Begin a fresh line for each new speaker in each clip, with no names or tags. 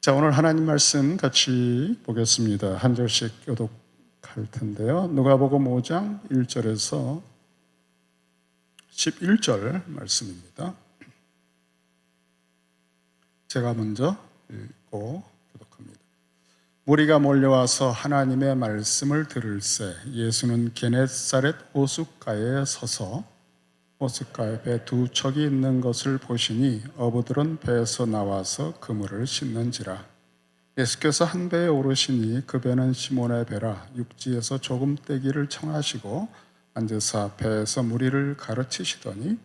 자, 오늘 하나님 말씀 같이 보겠습니다. 한 절씩 교독할 텐데요. 누가복음 5장 1절에서 11절 말씀입니다. 제가 먼저 읽고 교독합니다. 무리가 몰려와서 하나님의 말씀을 들을새 예수는 게네사렛 호숫가에 서서 호숫가에 배 두 척이 있는 것을 보시니 어부들은 배에서 나와서 그물을 씻는지라. 예수께서 한 배에 오르시니 그 배는 시몬의 배라. 육지에서 조금 떼기를 청하시고 앉으사 배에서 무리를 가르치시더니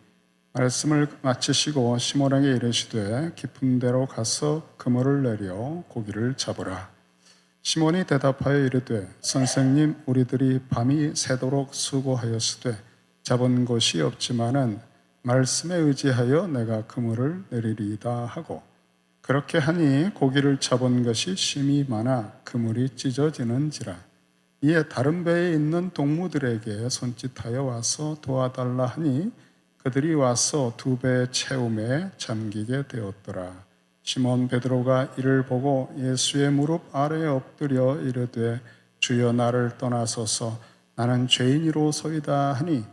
말씀을 마치시고 시몬에게 이르시되 깊은 데로 가서 그물을 내려 고기를 잡으라. 시몬이 대답하여 이르되 선생님, 우리들이 밤이 새도록 수고하였으되 잡은 것이 없지만은 말씀에 의지하여 내가 그물을 내리리이다 하고, 그렇게 하니 고기를 잡은 것이 심히 많아 그물이 찢어지는지라. 이에 다른 배에 있는 동무들에게 손짓하여 와서 도와달라 하니 그들이 와서 두 배의 채움에 잠기게 되었더라. 시몬 베드로가 이를 보고 예수의 무릎 아래에 엎드려 이르되 주여, 나를 떠나소서, 나는 죄인이로소이다 하니,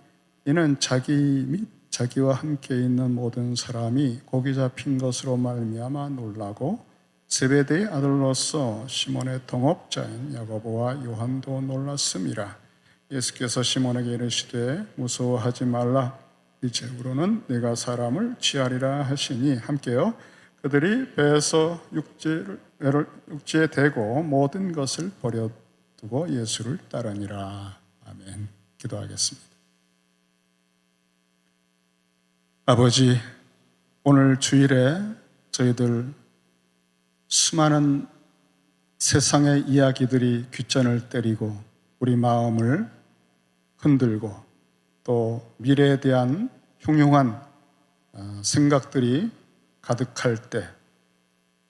이는 자기 및 자기와 함께 있는 모든 사람이 고기 잡힌 것으로 말미암아 놀라고 세베대의 아들로서 시몬의 동업자인 야고보와 요한도 놀랐음이라. 예수께서 시몬에게 이르시되 무서워하지 말라, 이제부로는 네가 사람을 취하리라 하시니 함께요. 그들이 배에서 육지에 대고 모든 것을 버려두고 예수를 따르니라. 아멘. 기도하겠습니다. 아버지, 오늘 주일에 저희들 수많은 세상의 이야기들이 귓전을 때리고 우리 마음을 흔들고 또 미래에 대한 흉흉한 생각들이 가득할 때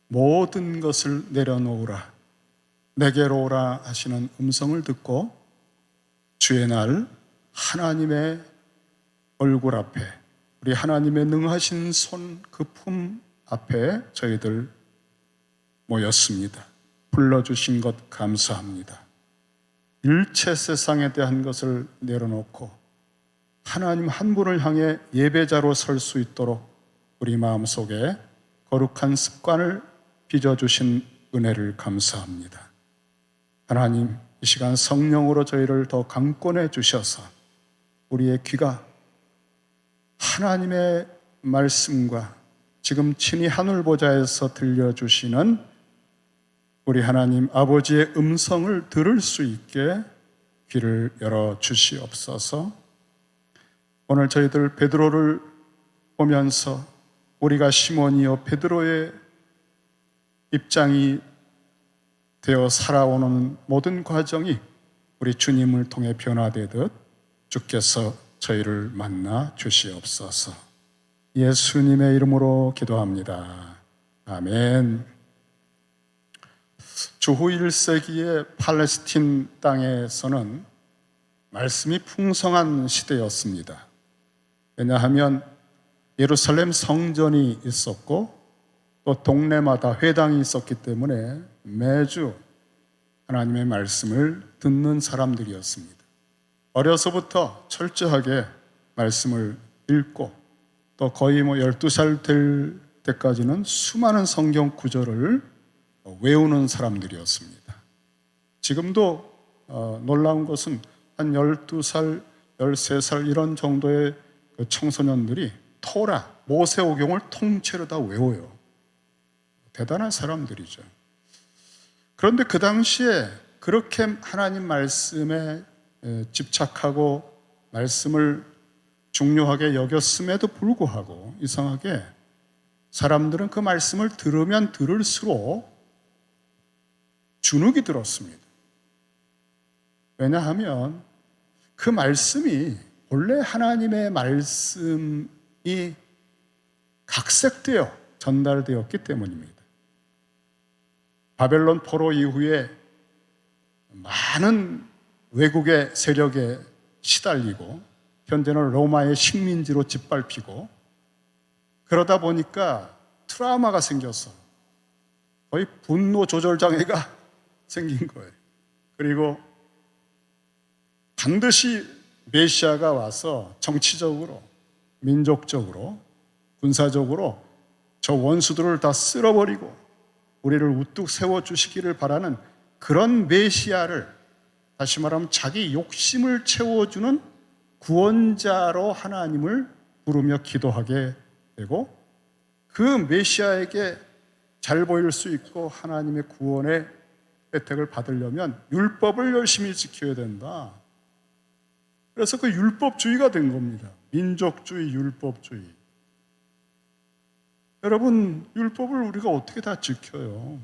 모든 것을 내려놓으라, 내게로 오라 하시는 음성을 듣고 주의 날 하나님의 얼굴 앞에, 우리 하나님의 능하신 손 그 품 앞에 저희들 모였습니다. 불러주신 것 감사합니다. 일체 세상에 대한 것을 내려놓고 하나님 한 분을 향해 예배자로 설 수 있도록 우리 마음속에 거룩한 습관을 빚어주신 은혜를 감사합니다. 하나님, 이 시간 성령으로 저희를 더 강권해 주셔서 우리의 귀가 하나님의 말씀과 지금 친히 하늘보좌에서 들려주시는 우리 하나님 아버지의 음성을 들을 수 있게 귀를 열어 주시옵소서. 오늘 저희들 베드로를 보면서 우리가 시몬이요 베드로의 입장이 되어 살아오는 모든 과정이 우리 주님을 통해 변화되듯 주께서 저희를 만나 주시옵소서. 예수님의 이름으로 기도합니다. 아멘. 주후 1세기의 팔레스틴 땅에서는 말씀이 풍성한 시대였습니다. 왜냐하면 예루살렘 성전이 있었고 또 동네마다 회당이 있었기 때문에 매주 하나님의 말씀을 듣는 사람들이었습니다. 어려서부터 철저하게 말씀을 읽고 또 거의 12살 될 때까지는 수많은 성경 구절을 외우는 사람들이었습니다. 지금도 놀라운 것은 한 12살, 13살 이런 정도의 청소년들이 토라, 모세오경을 통째로 다 외워요. 대단한 사람들이죠. 그런데 그 당시에 그렇게 하나님 말씀에 집착하고 말씀을 중요하게 여겼음에도 불구하고 이상하게 사람들은 그 말씀을 들으면 들을수록 주눅이 들었습니다. 왜냐하면 그 말씀이 원래 하나님의 말씀이 각색되어 전달되었기 때문입니다. 바벨론 포로 이후에 많은 외국의 세력에 시달리고 현재는 로마의 식민지로 짓밟히고 그러다 보니까 트라우마가 생겨서 거의 분노 조절 장애가 생긴 거예요. 그리고 반드시 메시아가 와서 정치적으로, 민족적으로, 군사적으로 저 원수들을 다 쓸어버리고 우리를 우뚝 세워주시기를 바라는 그런 메시아를, 다시 말하면 자기 욕심을 채워주는 구원자로 하나님을 부르며 기도하게 되고, 그 메시아에게 잘 보일 수 있고 하나님의 구원의 혜택을 받으려면 율법을 열심히 지켜야 된다. 그래서 그 율법주의가 된 겁니다. 민족주의, 율법주의. 여러분, 율법을 우리가 어떻게 다 지켜요?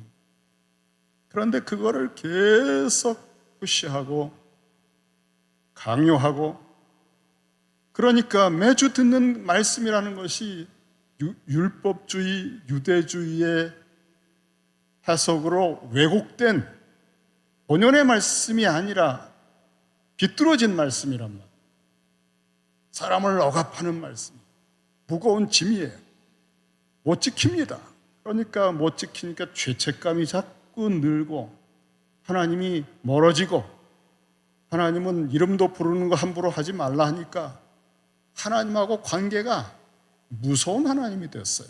그런데 그거를 계속 푸시하고 강요하고, 그러니까 매주 듣는 말씀이라는 것이 율법주의, 유대주의의 해석으로 왜곡된 본연의 말씀이 아니라 비뚤어진 말씀이란 말이에요. 사람을 억압하는 말씀, 무거운 짐이에요. 못 지킵니다. 그러니까 못 지키니까 죄책감이 자꾸 늘고 하나님이 멀어지고, 하나님은 이름도 부르는 거 함부로 하지 말라 하니까 하나님하고 관계가 무서운 하나님이 됐어요.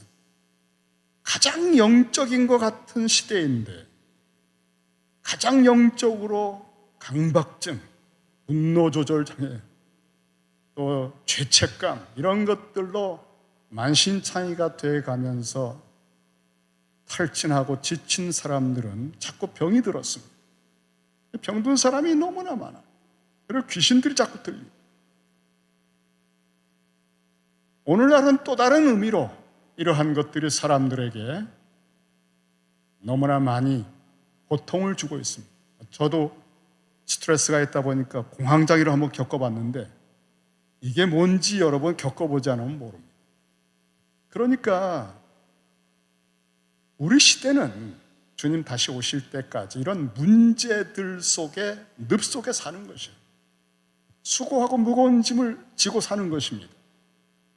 가장 영적인 것 같은 시대인데 가장 영적으로 강박증, 분노 조절 장애, 또 죄책감, 이런 것들로 만신창이가 돼 가면서 탈진하고 지친 사람들은 자꾸 병이 들었습니다. 병든 사람이 너무나 많아요. 그리고 귀신들이 자꾸 들리고. 오늘날은 또 다른 의미로 이러한 것들이 사람들에게 너무나 많이 고통을 주고 있습니다. 저도 스트레스가 있다 보니까 공황장애를 한번 겪어봤는데 이게 뭔지 여러 번 겪어보지 않으면 모릅니다. 그러니까 우리 시대는 주님 다시 오실 때까지 이런 문제들 속에, 늪 속에 사는 것이에요. 수고하고 무거운 짐을 지고 사는 것입니다.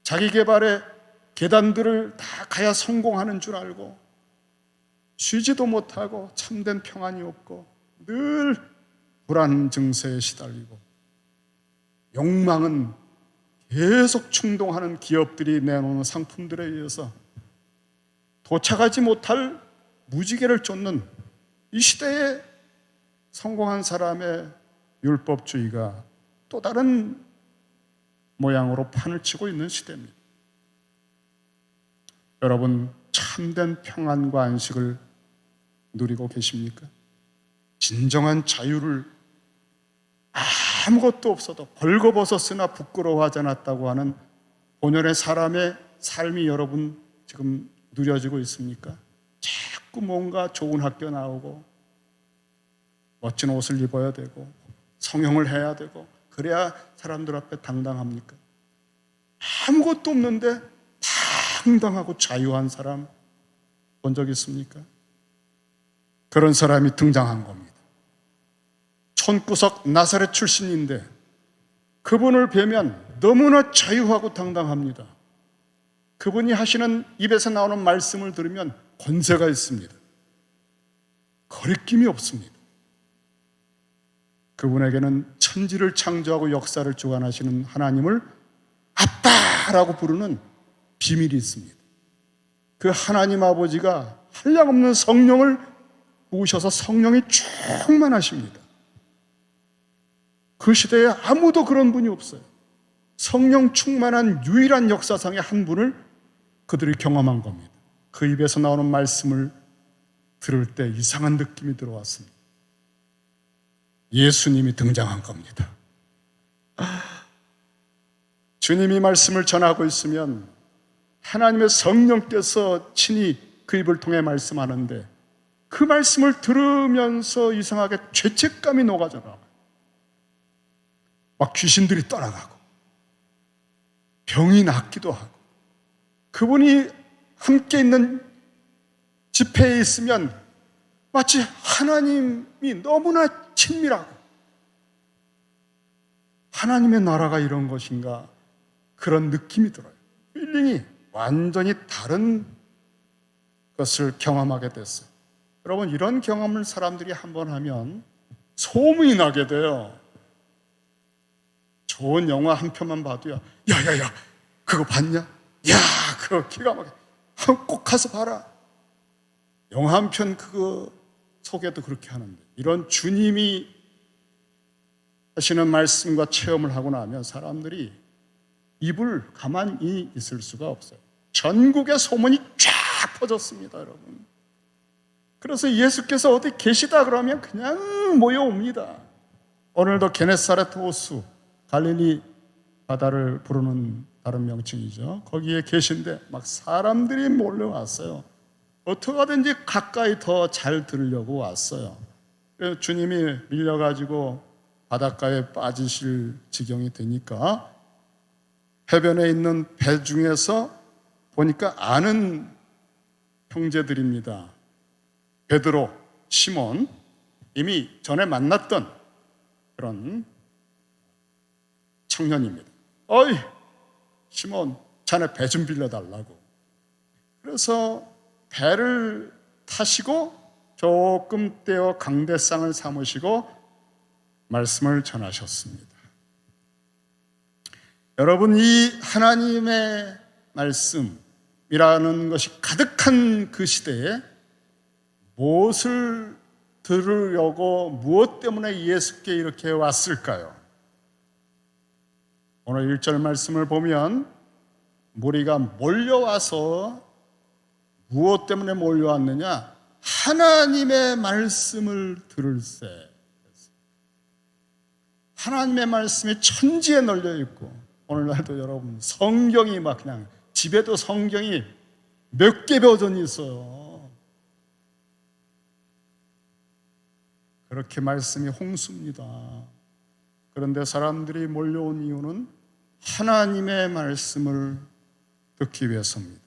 자기 개발의 계단들을 다 가야 성공하는 줄 알고 쉬지도 못하고 참된 평안이 없고 늘 불안 증세에 시달리고, 욕망은 계속 충동하는 기업들이 내놓는 상품들에 의해서 도착하지 못할 무지개를 쫓는 이 시대에 성공한 사람의 율법주의가 또 다른 모양으로 판을 치고 있는 시대입니다. 여러분, 참된 평안과 안식을 누리고 계십니까? 진정한 자유를 아무것도 없어도 벌거벗었으나 부끄러워하지 않았다고 하는 본연의 사람의 삶이 여러분 지금 누려지고 있습니까? 자꾸 뭔가 좋은 학교 나오고 멋진 옷을 입어야 되고 성형을 해야 되고 그래야 사람들 앞에 당당합니까? 아무것도 없는데 당당하고 자유한 사람 본 적 있습니까? 그런 사람이 등장한 겁니다. 촌구석 나사렛 출신인데 그분을 뵈면 너무나 자유하고 당당합니다. 그분이 하시는 입에서 나오는 말씀을 들으면 권세가 있습니다. 거리낌이 없습니다. 그분에게는 천지를 창조하고 역사를 주관하시는 하나님을 아빠라고 부르는 비밀이 있습니다. 그 하나님 아버지가 한량없는 성령을 부으셔서 성령이 충만하십니다. 그 시대에 아무도 그런 분이 없어요. 성령 충만한 유일한 역사상의 한 분을 그들이 경험한 겁니다. 그 입에서 나오는 말씀을 들을 때 이상한 느낌이 들어왔습니다. 예수님이 등장한 겁니다. 주님이 말씀을 전하고 있으면 하나님의 성령께서 친히 그 입을 통해 말씀하는데 그 말씀을 들으면서 이상하게 죄책감이 녹아져나와요. 막 귀신들이 떠나가고 병이 낫기도 하고, 그분이 함께 있는 집회에 있으면 마치 하나님이 너무나 친밀하고 하나님의 나라가 이런 것인가 그런 느낌이 들어요. 필링이 완전히 다른 것을 경험하게 됐어요. 여러분, 이런 경험을 사람들이 한번 하면 소문이 나게 돼요. 좋은 영화 한 편만 봐도요, 야야야 그거 봤냐? 야 그거 기가 막혀, 꼭 가서 봐라. 영화 한 편 그거 소개도 그렇게 하는데, 이런 주님이 하시는 말씀과 체험을 하고 나면 사람들이 입을 가만히 있을 수가 없어요. 전국에 소문이 쫙 퍼졌습니다, 여러분. 그래서 예수께서 어디 계시다 그러면 그냥 모여옵니다. 오늘도 게네사렛 호수, 갈릴리 바다를 부르는 다른 명칭이죠. 거기에 계신데 막 사람들이 몰려왔어요. 어떻게 하든지 가까이 더 잘 들으려고 왔어요. 그래서 주님이 밀려가지고 바닷가에 빠지실 지경이 되니까 해변에 있는 배 중에서 보니까 아는 형제들입니다. 베드로, 시몬, 이미 전에 만났던 그런 청년입니다. 어이 시몬, 자네 배 좀 빌려달라고. 그래서 배를 타시고 조금 떼어 강대상을 삼으시고 말씀을 전하셨습니다. 여러분, 이 하나님의 말씀이라는 것이 가득한 그 시대에 무엇을 들으려고, 무엇 때문에 예수께 이렇게 왔을까요? 오늘 1절 말씀을 보면 무리가 몰려와서 무엇 때문에 몰려왔느냐? 하나님의 말씀을 들을세. 하나님의 말씀이 천지에 널려 있고, 오늘날도 여러분 성경이 막 그냥 집에도 성경이 몇 개 버전이 있어요. 그렇게 말씀이 홍수입니다. 그런데 사람들이 몰려온 이유는 하나님의 말씀을 듣기 위해서입니다.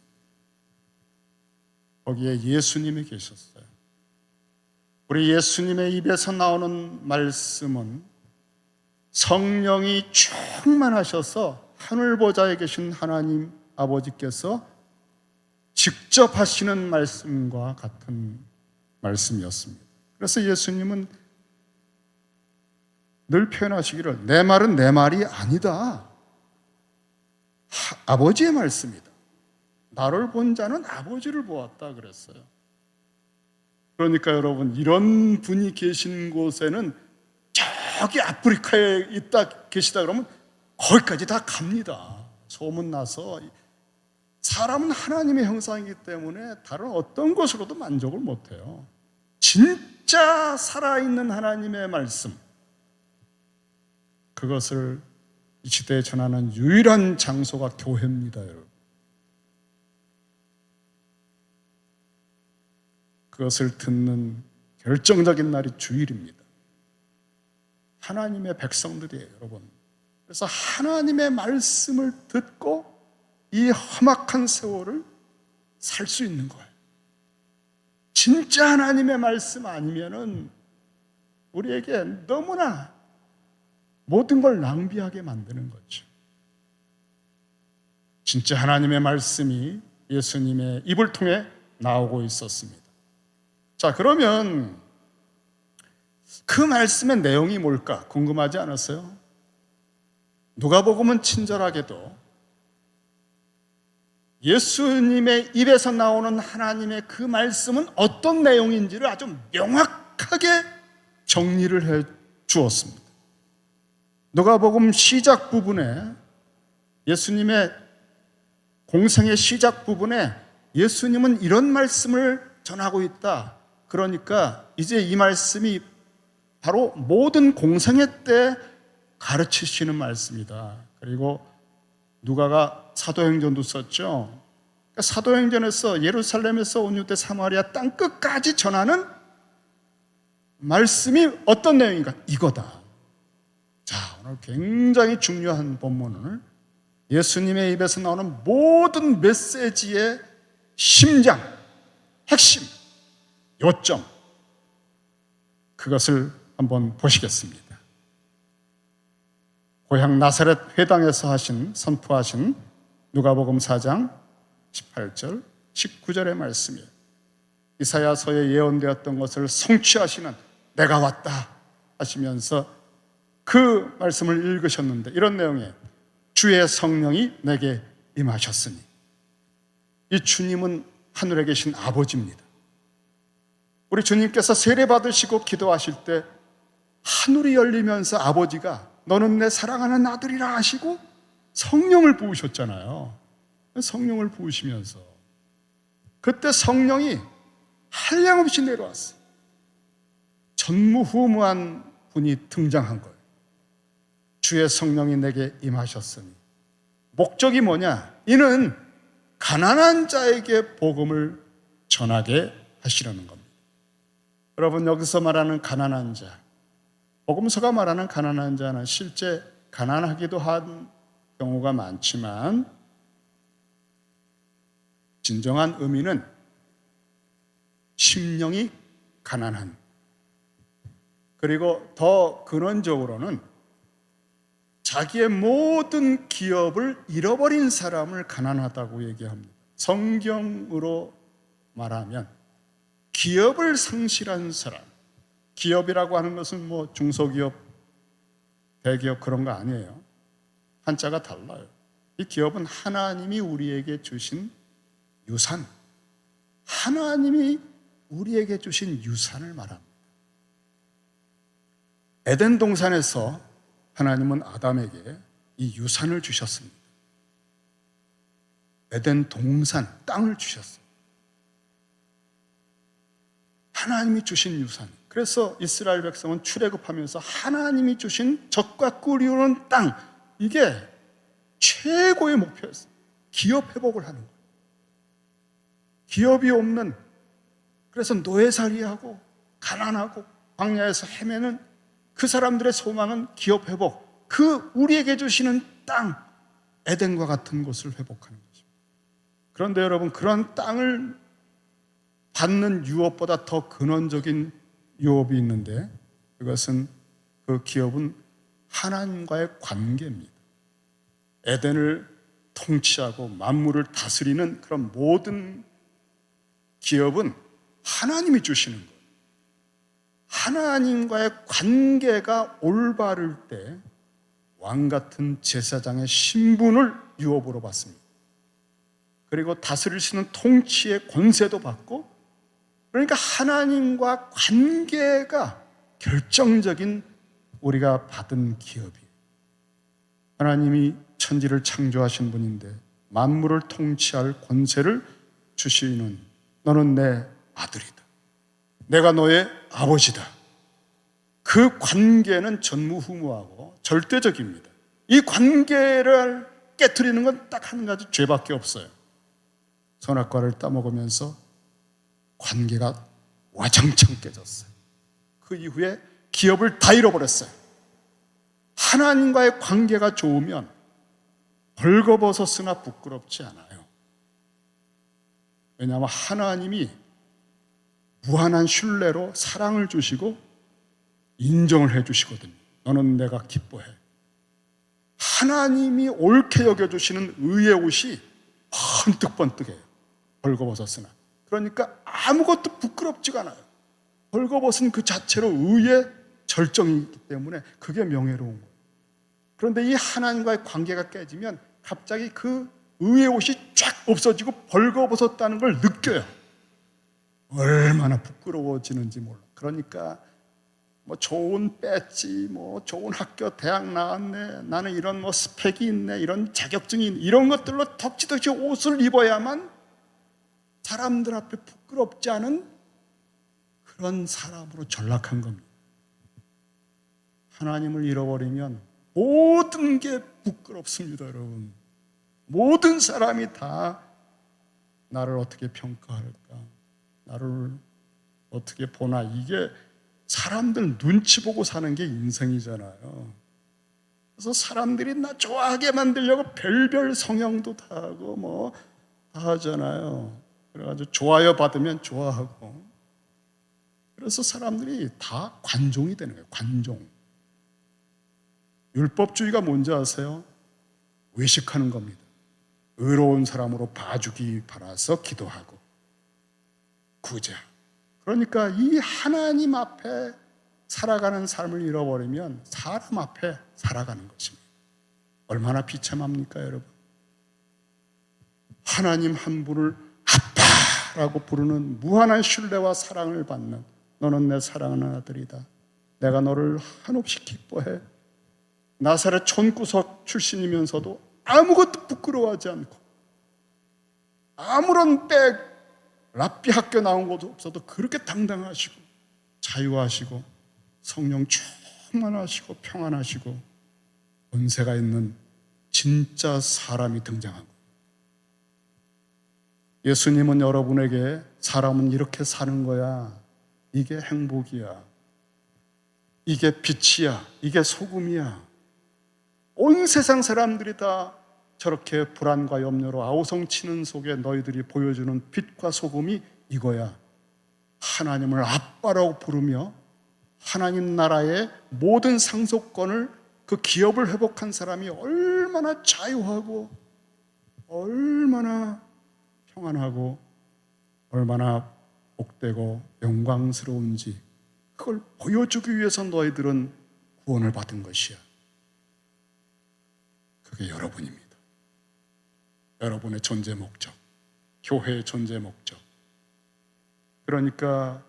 거기에 예수님이 계셨어요. 우리 예수님의 입에서 나오는 말씀은 성령이 충만하셔서 하늘보좌에 계신 하나님 아버지께서 직접 하시는 말씀과 같은 말씀이었습니다. 그래서 예수님은 늘 표현하시기를 내 말은 내 말이 아니다. 아버지의 말씀이다. 나를 본 자는 아버지를 보았다 그랬어요. 그러니까 여러분, 이런 분이 계신 곳에는 저기 아프리카에 있다 계시다 그러면 거기까지 다 갑니다. 소문나서. 사람은 하나님의 형상이기 때문에 다른 어떤 것으로도 만족을 못해요. 진짜 살아있는 하나님의 말씀, 그것을 이 시대에 전하는 유일한 장소가 교회입니다, 여러분. 그것을 듣는 결정적인 날이 주일입니다. 하나님의 백성들이에요, 여러분. 그래서 하나님의 말씀을 듣고 이 험악한 세월을 살 수 있는 거예요. 진짜 하나님의 말씀 아니면은 우리에게 너무나 모든 걸 낭비하게 만드는 거죠. 진짜 하나님의 말씀이 예수님의 입을 통해 나오고 있었습니다. 자, 그러면 그 말씀의 내용이 뭘까 궁금하지 않았어요? 누가복음은 친절하게도 예수님의 입에서 나오는 하나님의 그 말씀은 어떤 내용인지를 아주 명확하게 정리를 해 주었습니다. 누가복음 시작 부분에, 예수님의 공생의 시작 부분에 예수님은 이런 말씀을 전하고 있다. 그러니까 이제 이 말씀이 바로 모든 공생애 때 가르치시는 말씀이다. 그리고 누가가 사도행전도 썼죠. 그러니까 사도행전에서 예루살렘에서 온 유대 사마리아 땅 끝까지 전하는 말씀이 어떤 내용인가? 이거다. 자, 오늘 굉장히 중요한 본문을, 예수님의 입에서 나오는 모든 메시지의 심장, 핵심, 요점, 그것을 한번 보시겠습니다. 고향 나사렛 회당에서 선포하신 누가복음 4장 18절, 19절의 말씀이에요. 이사야서에 예언되었던 것을 성취하시는 내가 왔다 하시면서 그 말씀을 읽으셨는데 이런 내용이에요. 주의 성령이 내게 임하셨으니. 이 주님은 하늘에 계신 아버지입니다. 우리 주님께서 세례 받으시고 기도하실 때 하늘이 열리면서 아버지가 너는 내 사랑하는 아들이라 하시고 성령을 부으셨잖아요. 성령을 부으시면서 그때 성령이 한량없이 내려왔어요. 전무후무한 분이 등장한 거예요. 주의 성령이 내게 임하셨으니. 목적이 뭐냐? 이는 가난한 자에게 복음을 전하게 하시려는 겁니다. 여러분, 여기서 말하는 가난한 자, 복음서가 말하는 가난한 자는 실제 가난하기도 한 경우가 많지만 진정한 의미는 심령이 가난한, 그리고 더 근원적으로는 자기의 모든 기업을 잃어버린 사람을 가난하다고 얘기합니다. 성경으로 말하면 기업을 상실한 사람, 기업이라고 하는 것은 뭐 중소기업, 대기업 그런 거 아니에요. 한자가 달라요. 이 기업은 하나님이 우리에게 주신 유산, 하나님이 우리에게 주신 유산을 말합니다. 에덴 동산에서 하나님은 아담에게 이 유산을 주셨습니다. 에덴 동산, 땅을 주셨어요. 하나님이 주신 유산. 그래서 이스라엘 백성은 출애굽하면서 하나님이 주신 젖과 꿀이 흐르는 땅, 이게 최고의 목표였어요. 기업 회복을 하는 거예요. 기업이 없는, 그래서 노예살이하고 가난하고 광야에서 헤매는 그 사람들의 소망은 기업 회복, 그 우리에게 주시는 땅, 에덴과 같은 곳을 회복하는 것입니다. 그런데 여러분, 그런 땅을 받는 유업보다 더 근원적인 유업이 있는데, 그것은, 그 기업은 하나님과의 관계입니다. 에덴을 통치하고 만물을 다스리는 그런 모든 기업은 하나님이 주시는 거예요. 하나님과의 관계가 올바를 때 왕같은 제사장의 신분을 유업으로 받습니다. 그리고 다스리시는 통치의 권세도 받고, 그러니까 하나님과 관계가 결정적인 우리가 받은 기업이에요. 하나님이 천지를 창조하신 분인데 만물을 통치할 권세를 주시는, 너는 내 아들이다, 내가 너의 아버지다. 그 관계는 전무후무하고 절대적입니다. 이 관계를 깨트리는 건 딱 한 가지 죄밖에 없어요. 선악과를 따먹으면서 관계가 와장창 깨졌어요. 그 이후에 기업을 다 잃어버렸어요. 하나님과의 관계가 좋으면 벌거벗었으나 부끄럽지 않아요. 왜냐하면 하나님이 무한한 신뢰로 사랑을 주시고 인정을 해주시거든요. 너는 내가 기뻐해. 하나님이 옳게 여겨주시는 의의 옷이 번뜩번뜩해요. 벌거벗었으나. 그러니까 아무것도 부끄럽지가 않아요. 벌거벗은 그 자체로 의의 절정이기 때문에 그게 명예로운 거예요. 그런데 이 하나님과의 관계가 깨지면 갑자기 그 의의 옷이 쫙 없어지고 벌거벗었다는 걸 느껴요. 얼마나 부끄러워지는지 몰라. 그러니까 뭐 좋은 배지, 뭐 좋은 학교, 대학 나왔네, 나는 이런 뭐 스펙이 있네, 이런 자격증이 있네, 이런 것들로 덕지덕지 옷을 입어야만 사람들 앞에 부끄럽지 않은 그런 사람으로 전락한 겁니다. 하나님을 잃어버리면 모든 게 부끄럽습니다, 여러분. 모든 사람이 다 나를 어떻게 평가할까, 나를 어떻게 보나, 이게 사람들 눈치 보고 사는 게 인생이잖아요. 그래서 사람들이 나 좋아하게 만들려고 별별 성형도 다 하고 뭐 다 하잖아요. 그래가지고 좋아요 받으면 좋아하고, 그래서 사람들이 다 관종이 되는 거예요. 관종. 율법주의가 뭔지 아세요? 외식하는 겁니다. 의로운 사람으로 봐주기 바라서 기도하고, 구제. 그러니까 이 하나님 앞에 살아가는 삶을 잃어버리면 사람 앞에 살아가는 것입니다. 얼마나 비참합니까, 여러분? 하나님 한 분을 아빠라고 부르는 무한한 신뢰와 사랑을 받는, 너는 내 사랑하는 아들이다, 내가 너를 한없이 기뻐해. 나사렛 촌구석 출신이면서도 아무것도 부끄러워하지 않고, 아무런 랍비 학교 나온 것도 없어도 그렇게 당당하시고 자유하시고 성령 충만하시고 평안하시고 은세가 있는 진짜 사람이 등장한 거예요. 예수님은 여러분에게 사람은 이렇게 사는 거야, 이게 행복이야, 이게 빛이야, 이게 소금이야, 온 세상 사람들이 다 저렇게 불안과 염려로 아우성치는 속에 너희들이 보여주는 빛과 소금이 이거야. 하나님을 아빠라고 부르며 하나님 나라의 모든 상속권을, 그 기업을 회복한 사람이 얼마나 자유하고 얼마나 평안하고 얼마나 복되고 영광스러운지, 그걸 보여주기 위해서 너희들은 구원을 받은 것이야. 그게 여러분입니다. 여러분의 존재 목적, 교회의 존재 목적. 그러니까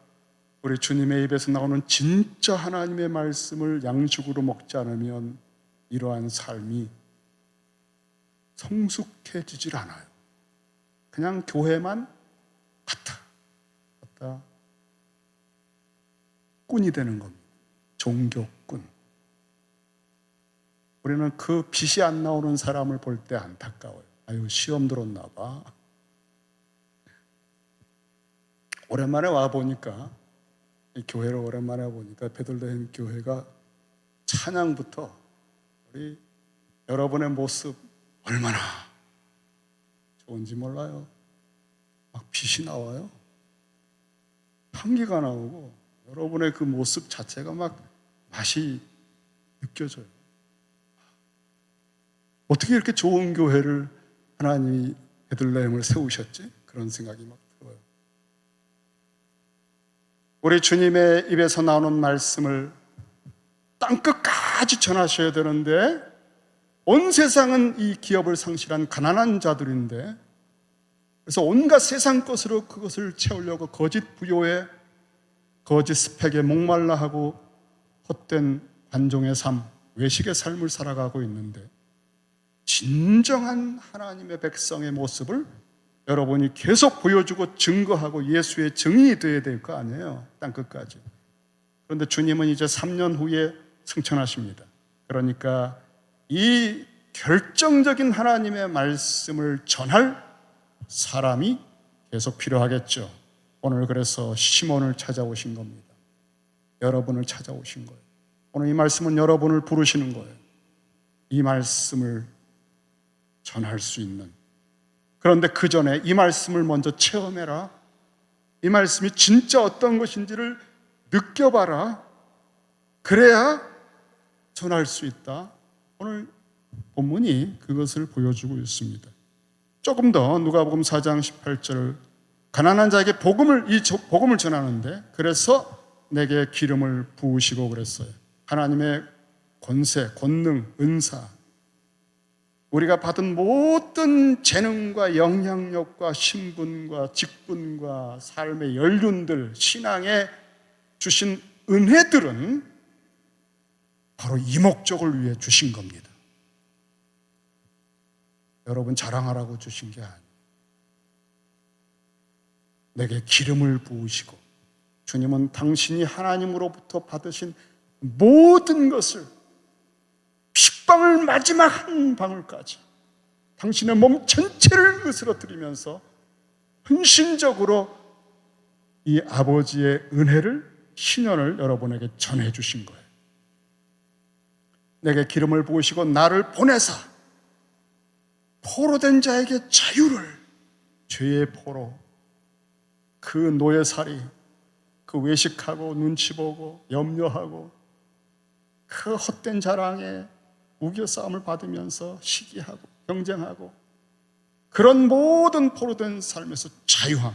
우리 주님의 입에서 나오는 진짜 하나님의 말씀을 양식으로 먹지 않으면 이러한 삶이 성숙해지질 않아요. 그냥 교회만 갔다 꾼이 되는 겁니다. 종교꾼. 우리는 그 빛이 안 나오는 사람을 볼 때 안타까워요. 아유, 시험 들었나 봐. 오랜만에 와보니까, 이 교회를 오랜만에 와보니까 베들레헴 교회가 찬양부터 우리 여러분의 모습 얼마나 좋은지 몰라요. 막 빛이 나와요. 향기가 나오고 여러분의 그 모습 자체가 막 맛이 느껴져요. 어떻게 이렇게 좋은 교회를 하나님이 베들레헴을 세우셨지? 그런 생각이 막 들어요. 우리 주님의 입에서 나오는 말씀을 땅끝까지 전하셔야 되는데, 온 세상은 이 기업을 상실한 가난한 자들인데, 그래서 온갖 세상 것으로 그것을 채우려고 거짓 부요에, 거짓 스펙에 목말라 하고 헛된 관종의 삶, 외식의 삶을 살아가고 있는데, 진정한 하나님의 백성의 모습을 여러분이 계속 보여주고 증거하고 예수의 증인이 되어야 될 거 아니에요, 땅끝까지. 그런데 주님은 이제 3년 후에 승천하십니다. 그러니까 이 결정적인 하나님의 말씀을 전할 사람이 계속 필요하겠죠. 오늘 그래서 시몬을 찾아오신 겁니다. 여러분을 찾아오신 거예요. 오늘 이 말씀은 여러분을 부르시는 거예요. 이 말씀을 전할 수 있는. 그런데 그 전에 이 말씀을 먼저 체험해라. 이 말씀이 진짜 어떤 것인지를 느껴봐라. 그래야 전할 수 있다. 오늘 본문이 그것을 보여주고 있습니다. 조금 더 누가복음 4장 18절, 가난한 자에게 복음을 전하는데, 그래서 내게 기름을 부으시고 그랬어요. 하나님의 권세, 권능, 은사, 우리가 받은 모든 재능과 영향력과 신분과 직분과 삶의 연륜들, 신앙에 주신 은혜들은 바로 이 목적을 위해 주신 겁니다. 여러분 자랑하라고 주신 게 아니에요. 내게 기름을 부으시고, 주님은 당신이 하나님으로부터 받으신 모든 것을, 핏방울 마지막 한 방울까지 당신의 몸 전체를 으스러뜨리면서 헌신적으로 이 아버지의 은혜를, 신현을 여러분에게 전해주신 거예요. 내게 기름을 부으시고 나를 보내사 포로된 자에게 자유를, 죄의 포로, 그 노예살이, 그 외식하고 눈치 보고 염려하고 그 헛된 자랑에 우겨싸움을 받으면서 시기하고 경쟁하고 그런 모든 포로된 삶에서 자유함,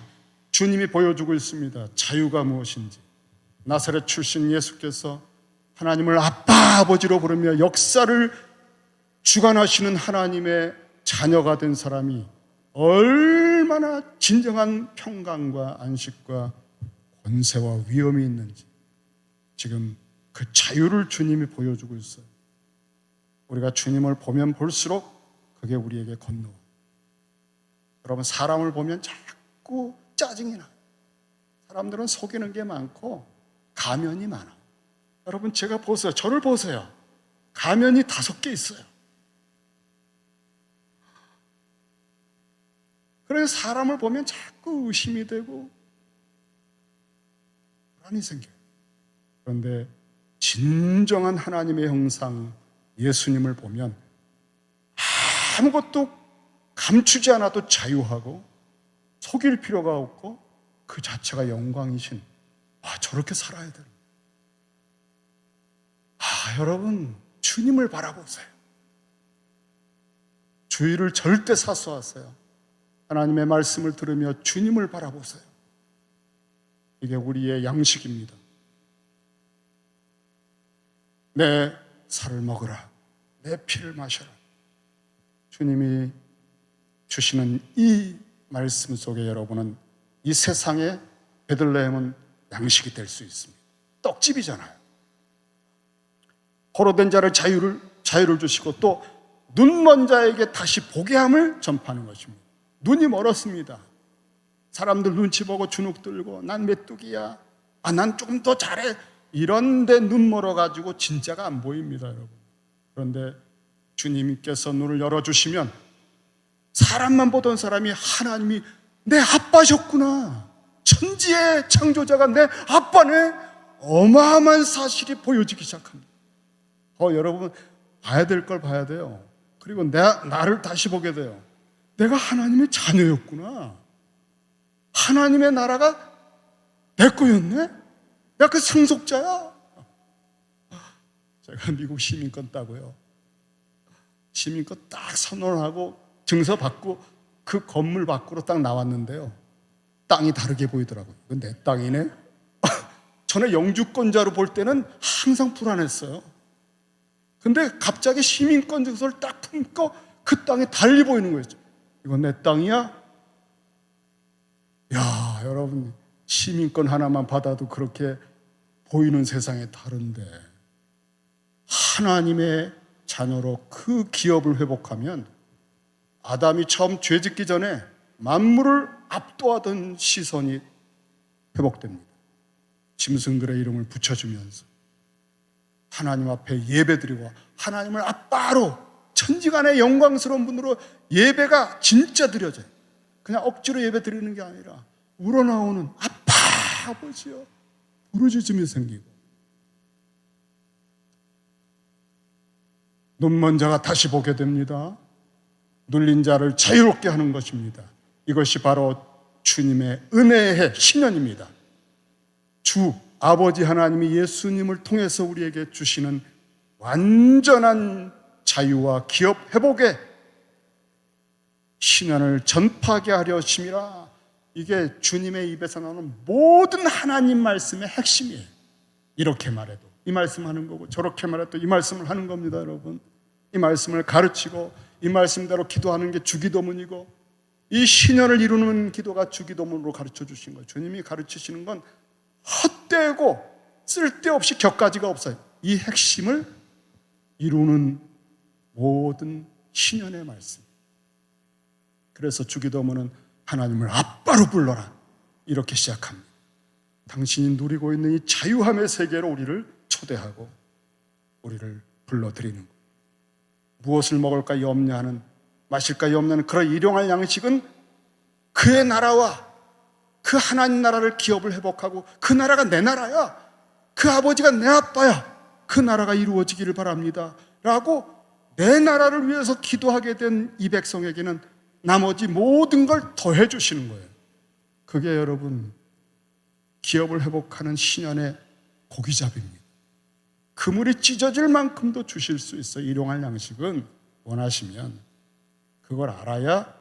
주님이 보여주고 있습니다. 자유가 무엇인지. 나사렛 출신 예수께서 하나님을 아빠 아버지로 부르며 역사를 주관하시는 하나님의 자녀가 된 사람이 얼마나 진정한 평강과 안식과 권세와 위엄이 있는지 지금 그 자유를 주님이 보여주고 있어요. 우리가 주님을 보면 볼수록 그게 우리에게 건너. 여러분, 사람을 보면 자꾸 짜증이 나요. 사람들은 속이는 게 많고 가면이 많아요. 여러분, 제가 보세요. 저를 보세요. 가면이 5개 있어요. 그래서 사람을 보면 자꾸 의심이 되고 불안이 생겨요. 그런데 진정한 하나님의 형상 예수님을 보면 아무것도 감추지 않아도 자유하고 속일 필요가 없고 그 자체가 영광이신, 저렇게 살아야 되는. 여러분, 주님을 바라보세요. 주의를 절대 사소하세요. 하나님의 말씀을 들으며 주님을 바라보세요. 이게 우리의 양식입니다. 내 살을 먹으라, 내 피를 마셔라. 주님이 주시는 이 말씀 속에 여러분은 이 세상의 베들레헴은 양식이 될 수 있습니다. 떡집이잖아요. 포로된 자를 자유를 주시고 또 눈먼 자에게 다시 보게 함을 전파하는 것입니다. 눈이 멀었습니다. 사람들 눈치 보고 주눅 들고 난 메뚜기야, 난 조금 더 잘해, 이런데 눈 멀어가지고 진짜가 안 보입니다, 여러분. 그런데 주님께서 눈을 열어주시면 사람만 보던 사람이 하나님이 내 아빠셨구나, 천지의 창조자가 내 아빠네, 어마어마한 사실이 보여지기 시작합니다. 여러분, 봐야 될 걸 봐야 돼요. 그리고 나를 다시 보게 돼요. 내가 하나님의 자녀였구나. 하나님의 나라가 내 거였네? 내가 그 상속자야? 제가 미국 시민권 따고요. 시민권 딱 선언하고 증서 받고 그 건물 밖으로 딱 나왔는데요. 땅이 다르게 보이더라고요. 이건 내 땅이네? 전에 영주권자로 볼 때는 항상 불안했어요. 근데 갑자기 시민권 증서를 딱 품고 그 땅이 달리 보이는 거예요. 이건 내 땅이야? 여러분, 시민권 하나만 받아도 그렇게 보이는 세상에 다른데 하나님의 자녀로 그 기업을 회복하면 아담이 처음 죄 짓기 전에 만물을 압도하던 시선이 회복됩니다. 짐승들의 이름을 붙여주면서 하나님 앞에 예배드리고 하나님을 아빠로, 천지간의 영광스러운 분으로 예배가 진짜 드려져요. 그냥 억지로 예배 드리는 게 아니라 우러나오는 아빠, 아버지요, 부르짖음이 생기고 눈먼 자가 다시 보게 됩니다. 눌린 자를 자유롭게 하는 것입니다. 이것이 바로 주님의 은혜의 해, 신년입니다. 주 아버지 하나님이 예수님을 통해서 우리에게 주시는 완전한 자유와 기업 회복의 신년을 전파하게 하려 하심이라. 이게 주님의 입에서 나오는 모든 하나님 말씀의 핵심이에요. 이렇게 말해도 이 말씀 하는 거고, 저렇게 말해도 이 말씀을 하는 겁니다, 여러분. 이 말씀을 가르치고 이 말씀대로 기도하는 게 주기도문이고, 이 신년을 이루는 기도가 주기도문으로 가르쳐 주신 거예요. 주님이 가르치시는 건 헛되고 쓸데없이 격가지가 없어요. 이 핵심을 이루는 모든 신년의 말씀. 그래서 주기도문은 하나님을 아빠로 불러라, 이렇게 시작합니다. 당신이 누리고 있는 이 자유함의 세계로 우리를 초대하고 우리를 불러들이는 거예요. 무엇을 먹을까 염려하는, 마실까 염려하는 그런 일용할 양식은 그의 나라와 그 하나님 나라를 기업을 회복하고, 그 나라가 내 나라야, 그 아버지가 내 아빠야, 그 나라가 이루어지기를 바랍니다 라고 내 나라를 위해서 기도하게 된 이 백성에게는 나머지 모든 걸 더해 주시는 거예요. 그게 여러분 기업을 회복하는 신년의 고기잡입니다. 그물이 찢어질 만큼도 주실 수 있어요. 일용할 양식은 원하시면 그걸 알아야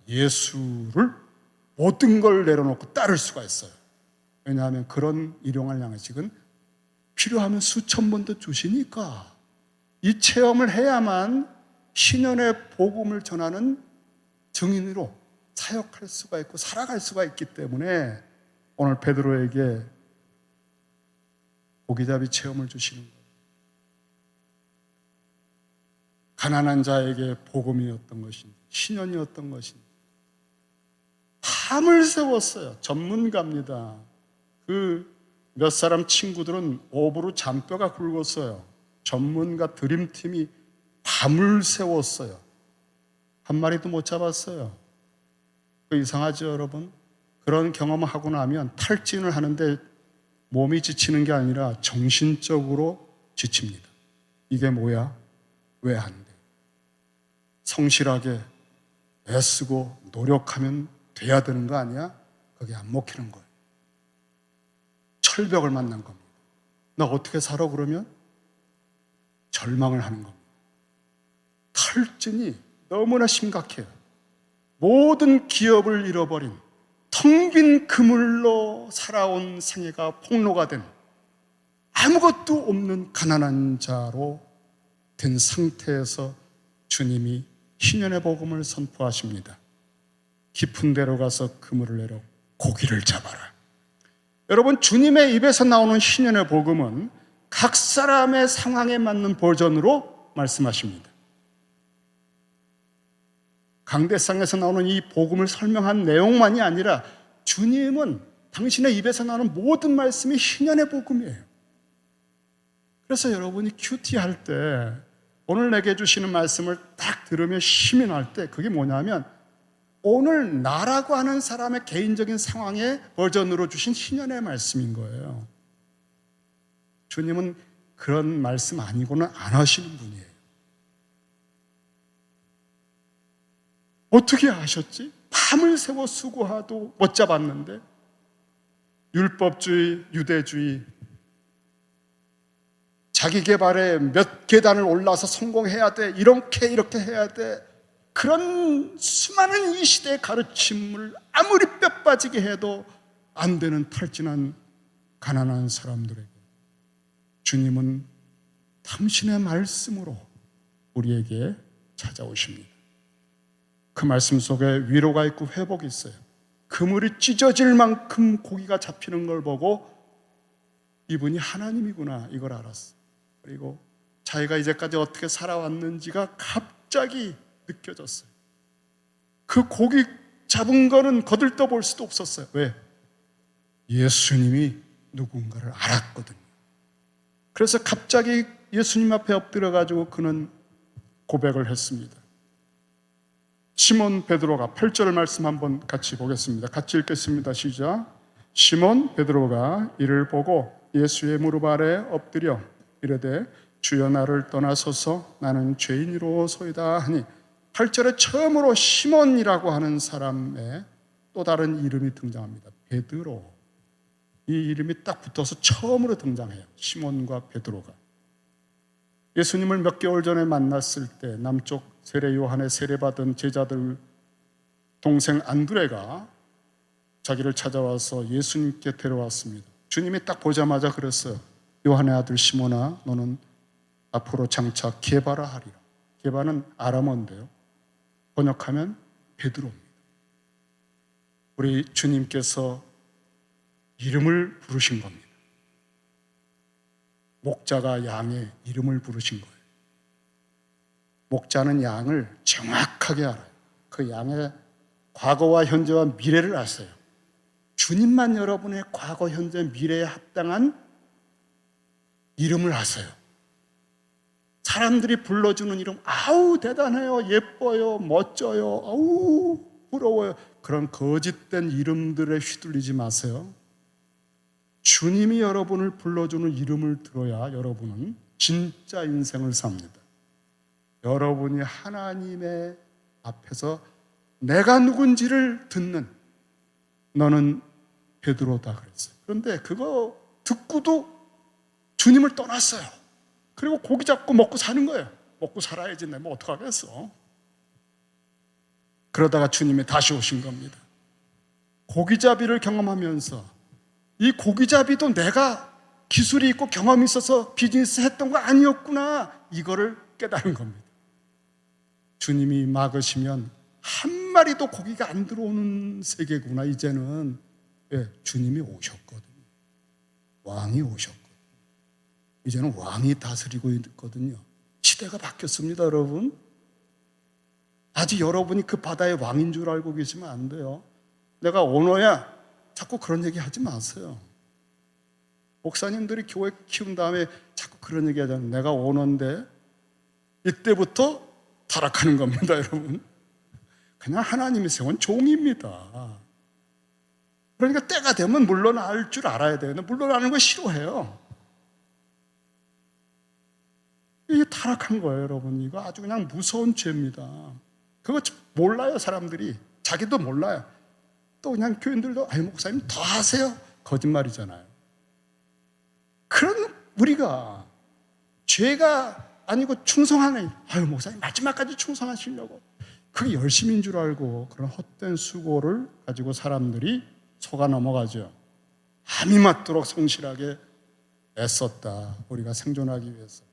예수를 모든 걸 내려놓고 따를 수가 있어요. 왜냐하면 그런 일용할 양식은 필요하면 수천 번도 주시니까 이 체험을 해야만 신년의 복음을 전하는 증인으로 사역할 수가 있고 살아갈 수가 있기 때문에 오늘 베드로에게 고기잡이 체험을 주시는 거예요. 가난한 자에게 복음이었던 것인지 신년이었던 것인지 밤을 새웠어요. 전문가입니다. 그 몇 사람 친구들은 오브로 잔뼈가 굵었어요. 전문가 드림팀이 밤을 새웠어요. 한 마리도 못 잡았어요. 그 이상하죠, 여러분? 그런 경험을 하고 나면 탈진을 하는데 몸이 지치는 게 아니라 정신적으로 지칩니다. 이게 뭐야? 왜 안 돼? 성실하게 애쓰고 노력하면 돼야 되는 거 아니야? 그게 안 먹히는 거예요. 철벽을 만난 겁니다. 나 어떻게 살아 그러면? 절망을 하는 겁니다. 탈진이 너무나 심각해요. 모든 기업을 잃어버린 텅 빈 그물로 살아온 생애가 폭로가 된 아무것도 없는 가난한 자로 된 상태에서 주님이 신년의 복음을 선포하십니다. 깊은 데로 가서 그물을 내려 고기를 잡아라. 여러분, 주님의 입에서 나오는 신년의 복음은 각 사람의 상황에 맞는 버전으로 말씀하십니다. 강대상에서 나오는 이 복음을 설명한 내용만이 아니라 주님은 당신의 입에서 나오는 모든 말씀이 신년의 복음이에요. 그래서 여러분이 큐티 할 때 오늘 내게 주시는 말씀을 딱 들으며 힘이 날 때 그게 뭐냐면 오늘 나라고 하는 사람의 개인적인 상황의 버전으로 주신 신년의 말씀인 거예요. 주님은 그런 말씀 아니고는 안 하시는 분이에요. 어떻게 아셨지? 밤을 새워 수고하도 못 잡았는데 율법주의, 유대주의, 자기 개발에 몇 계단을 올라서 성공해야 돼, 이렇게 해야 돼, 그런 수많은 이 시대의 가르침을 아무리 뼈 빠지게 해도 안 되는 탈진한 가난한 사람들에게 주님은 당신의 말씀으로 우리에게 찾아오십니다. 그 말씀 속에 위로가 있고 회복이 있어요. 그물이 찢어질 만큼 고기가 잡히는 걸 보고 이분이 하나님이구나 이걸 알았어요. 그리고 자기가 이제까지 어떻게 살아왔는지가 갑자기 느껴졌어요. 그 고기 잡은 거는 거들떠 볼 수도 없었어요. 왜? 예수님이 누군가를 알았거든요. 그래서 갑자기 예수님 앞에 엎드려가지고 그는 고백을 했습니다. 시몬 베드로가 8절 말씀 한번 같이 보겠습니다. 같이 읽겠습니다. 시작. 시몬 베드로가 이를 보고 예수의 무릎 아래 엎드려 이르되 주여 나를 떠나소서 나는 죄인이로소이다 하니 8절에 처음으로 시몬이라고 하는 사람의 또 다른 이름이 등장합니다. 베드로. 이 이름이 딱 붙어서 처음으로 등장해요. 시몬과 베드로가. 예수님을 몇 개월 전에 만났을 때 남쪽 세례 요한의 세례받은 제자들 동생 안드레가 자기를 찾아와서 예수님께 데려왔습니다. 주님이 딱 보자마자 그랬어요. 요한의 아들 시몬아, 너는 앞으로 장차 게바라 하리라. 게바는 아람어인데요. 번역하면 베드로입니다. 우리 주님께서 이름을 부르신 겁니다. 목자가 양의 이름을 부르신 거예요. 목자는 양을 정확하게 알아요. 그 양의 과거와 현재와 미래를 아세요. 주님만 여러분의 과거, 현재, 미래에 합당한 이름을 아세요. 사람들이 불러주는 이름, 아우 대단해요, 예뻐요, 멋져요, 아우 부러워요, 그런 거짓된 이름들에 휘둘리지 마세요. 주님이 여러분을 불러주는 이름을 들어야 여러분은 진짜 인생을 삽니다. 여러분이 하나님의 앞에서 내가 누군지를 듣는, 너는 베드로다 그랬어요. 그런데 그거 듣고도 주님을 떠났어요. 그리고 고기 잡고 먹고 사는 거예요. 먹고 살아야지, 내 뭐 어떡하겠어. 그러다가 주님이 다시 오신 겁니다. 고기잡이를 경험하면서 이 고기잡이도 내가 기술이 있고 경험이 있어서 비즈니스 했던 거 아니었구나, 이거를 깨달은 겁니다. 주님이 막으시면 한 마리도 고기가 안 들어오는 세계구나. 이제는 주님이 오셨거든요. 왕이 오셨거든요. 이제는 왕이 다스리고 있거든요. 시대가 바뀌었습니다, 여러분. 아직 여러분이 그 바다의 왕인 줄 알고 계시면 안 돼요. 내가 오너야, 자꾸 그런 얘기 하지 마세요. 목사님들이 교회 키운 다음에 자꾸 그런 얘기 하잖아요. 내가 오너인데, 이때부터 타락하는 겁니다, 여러분. 그냥 하나님이 세운 종입니다. 그러니까 때가 되면 물러날 줄 알아야 돼요. 물러나는 거 싫어해요. 이게 타락한 거예요, 여러분. 이거 아주 그냥 무서운 죄입니다. 그거 몰라요, 사람들이. 자기도 몰라요. 또 그냥 교인들도 목사님 더 하세요. 거짓말이잖아요. 그런 우리가 죄가 아니고 충성하는, 목사님 마지막까지 충성하시려고, 그게 열심인 줄 알고 그런 헛된 수고를 가지고 사람들이 속아 넘어가죠. 함이 맞도록 성실하게 애썼다, 우리가 생존하기 위해서.